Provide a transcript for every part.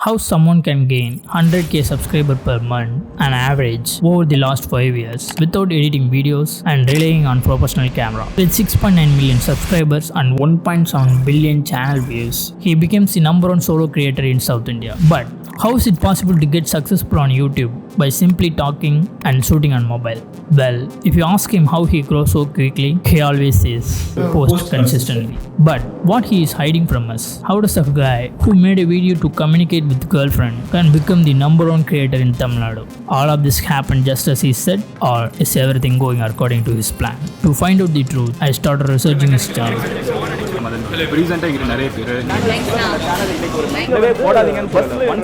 how someone can gain 100k subscriber per month on average over the last 5 years without editing videos and relying on professional camera. With 6.9 million subscribers and 1.7 billion channel views, he becomes the #1 solo creator in South India. But how is it possible to get successful on YouTube by simply talking and shooting on mobile? Well, if you ask him how he grows so quickly, he always says post consistently. But what he is hiding from us? How does a guy who made a video to communicate with girlfriend can become the #1 creator in Tamil Nadu? All of this happened just as he said, or is everything going according to his plan? To find out the truth, I started researching his channel.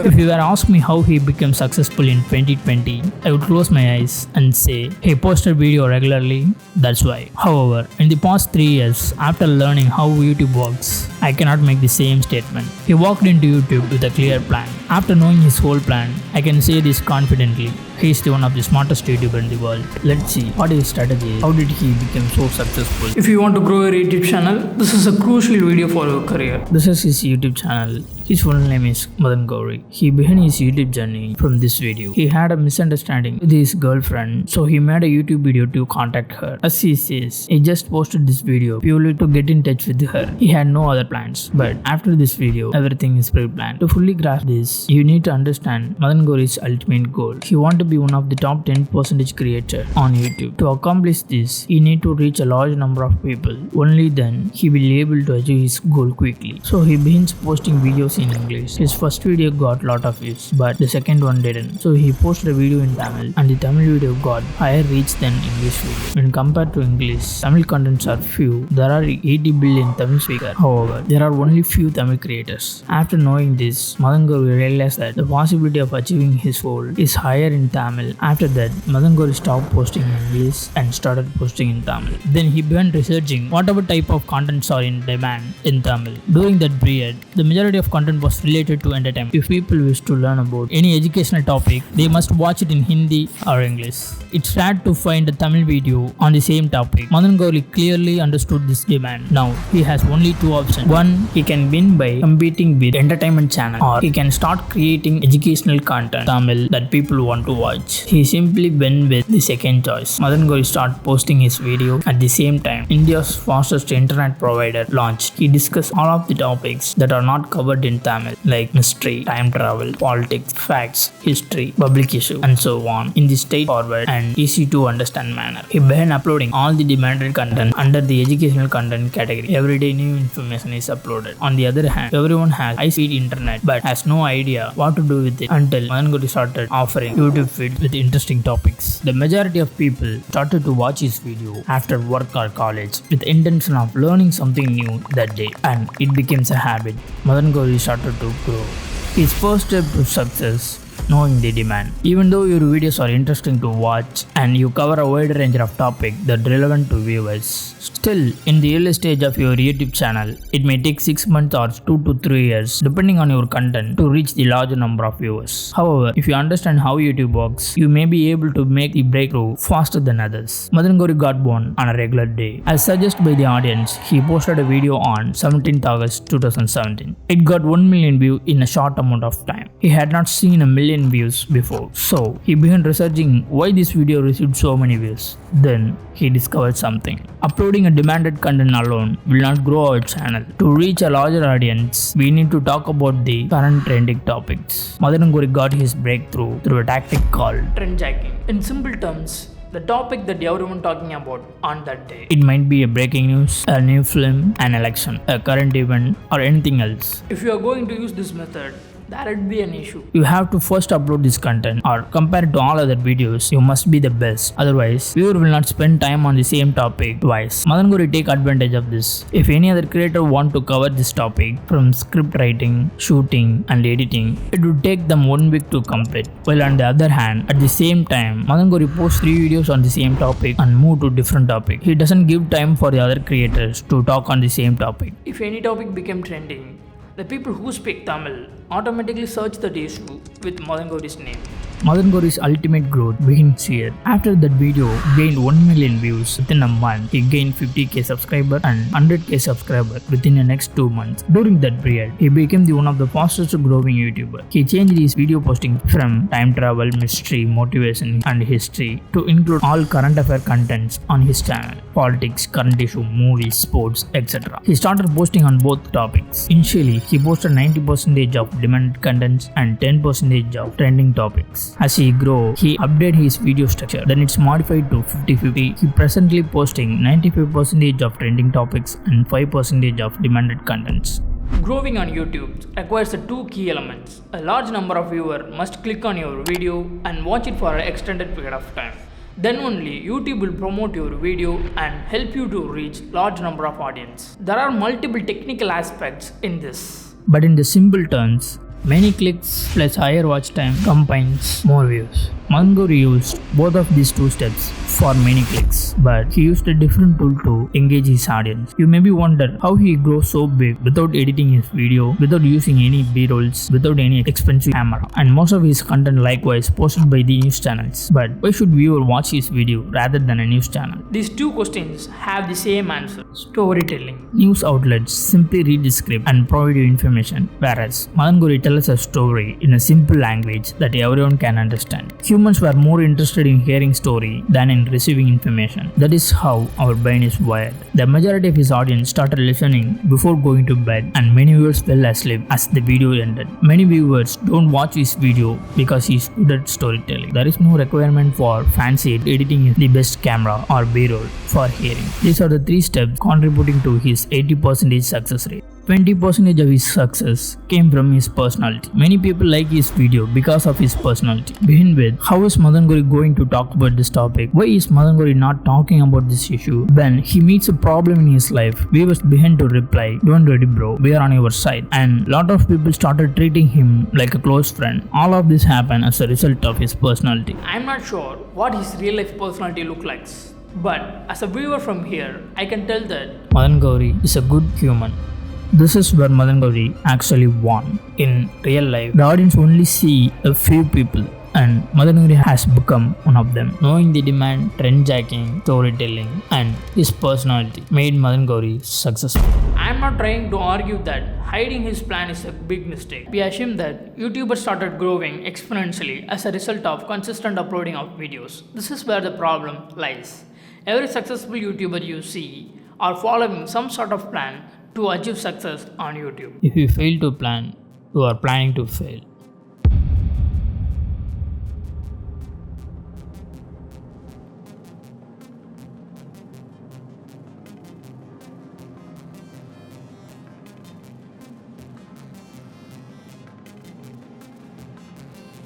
If you were asked me how he became successful in 2020, I would close my eyes and say he posted video regularly, that's why. However, in the past 3 years, after learning how YouTube works, I cannot make the same statement. He walked into YouTube with a clear plan. After knowing his whole plan, I can say this confidently. He is one of the smartest YouTuber in the world. Let's see what his strategy is. How did he become so successful? If you want to grow your YouTube channel, this is a crucial video for your career. This is his YouTube channel. His full name is Madan Gowri. He began his YouTube journey from this video. He had a misunderstanding with his girlfriend, so he made a YouTube video to contact her. As he says, he just posted this video purely to get in touch with her. He had no other plans. But after this video, everything is pre-planned. To fully grasp this, you need to understand Madan Gowri's ultimate goal. He wants to be one of the top 10% creator on YouTube. To accomplish this, he need to reach a large number of people. Only then he will be able to achieve his goal quickly. So he begins posting videos in English. His first video got lot of views, but the second one didn't. So he posted a video in Tamil, and the Tamil video got higher reach than English video. When compared to English, Tamil contents are few. There are 80 billion Tamil speakers. However, there are only few Tamil creators. After knowing this, Madan Gowri realized that the possibility of achieving his goal is higher in Tamil. After that, Madan Gowri stopped posting in English and started posting in Tamil. Then he began researching whatever type of contents are in demand in Tamil. During that period, the majority of content was related to entertainment. If people wish to learn about any educational topic, they must watch it in Hindi or English. It's rare to find a Tamil video on the same topic. Madan Gowri clearly understood this demand. Now, he has only two options. One, he can win by competing with entertainment channel, or he can start creating educational content Tamil that people want to watch. He simply went with the second choice. Madan Gowri started posting his video at the same time. India's fastest internet provider launched. He discussed all of the topics that are not covered in Tamil, like mystery, time travel, politics, facts, history, public issue, and so on, in the straightforward and easy to understand manner. He began uploading all the demanded content under the educational content category. Every day new information is uploaded. On the other hand, everyone has high-speed internet but has no idea what to do with it until Madan Gowri started offering YouTube feed with interesting topics. The majority of people started to watch his video after work or college with the intention of learning something new that day, and it becomes a habit. Madan Gowri started to grow. His first step to success, knowing the demand. Even though your videos are interesting to watch and you cover a wide range of topics that are relevant to viewers, still in the early stage of your YouTube channel, it may take 6 months or 2 to 3 years depending on your content to reach the larger number of viewers. However, if you understand how YouTube works, you may be able to make the breakthrough faster than others. Madan Gowri got born on a regular day. As suggested by the audience, he posted a video on 17th August 2017. It got 1 million views in a short amount of time. He had not seen a million views before, so he began researching why this video received so many views. Then he discovered something. Uploading a demanded content alone will not grow our channel. To reach a larger audience, we need to talk about the current trending topics. Madan Gowri got his breakthrough through a tactic called trendjacking. In simple terms, the topic that everyone talking about on that day. It might be a breaking news, a new film, an election, a current event, or anything else. If you are going to use this method, that would be an issue. You have to first upload this content, or compared to all other videos, you must be the best. Otherwise, viewer will not spend time on the same topic twice. Madan Gowri take advantage of this. If any other creator want to cover this topic from script writing, shooting, and editing, it would take them 1 week to complete. While on the other hand, at the same time, Madan Gowri posts 3 videos on the same topic and move to different topic. He doesn't give time for the other creators to talk on the same topic. If any topic became trending, the people who speak Tamil automatically search that issue with Madan Gowri's name. Madan Gowri's ultimate growth begins here. After that video gained 1 million views within a month, he gained 50k subscribers and 100k subscribers within the next 2 months. During that period, he became one of the fastest growing YouTubers. He changed his video posting from time travel, mystery, motivation, and history to include all current affair contents on his channel: politics, current issue, movies, sports, etc. He started posting on both topics. Initially, he posted 90% of demanded contents and 10% of trending topics. As he grew, he updated his video structure. Then it's modified to 50-50. He presently posting 95% of trending topics and 5% of demanded contents. Growing on YouTube requires two key elements. A large number of viewers must click on your video and watch it for an extended period of time. Then only YouTube will promote your video and help you to reach large number of audience. There are multiple technical aspects in this. But in the simple terms, many clicks plus higher watch time combines more views. Madan Gowri used both of these two steps for many clicks, but he used a different tool to engage his audience. You maybe wonder how he grows so big without editing his video, without using any B-rolls, without any expensive camera, and most of his content likewise posted by the news channels. But why should viewer watch his video rather than a news channel? These two questions have the same answer: storytelling. News outlets simply read the script and provide you information, whereas Madan Gowri tells a story in a simple language that everyone can understand. Humans were more interested in hearing story than in receiving information. That is how our brain is wired. The majority of his audience started listening before going to bed, and many viewers fell asleep as the video ended. Many viewers don't watch his video because he's good at storytelling. There is no requirement for fancy editing the best camera or B-roll for hearing. These are the 3 steps contributing to his 80% success rate. 20% of his success came from his personality. Many people like his video because of his personality. Begin with, how is Madan Gowri going to talk about this topic? Why is Madan Gowri not talking about this issue? When he meets a problem in his life, viewers begin to reply, "Don't worry bro, we are on your side." And lot of people started treating him like a close friend. All of this happened as a result of his personality. I'm not sure what his real life personality looks like, but as a viewer from here, I can tell that Madan Gowri is a good human. This is where Madan Gowri actually won. In real life, the audience only see a few people, and Madan Gowri has become one of them. Knowing the demand, trend jacking, storytelling, and his personality made Madan Gowri successful. I'm not trying to argue that hiding his plan is a big mistake. We assume that YouTubers started growing exponentially as a result of consistent uploading of videos. This is where the problem lies. Every successful YouTuber you see are following some sort of plan to achieve success on YouTube. If you fail to plan, you are planning to fail.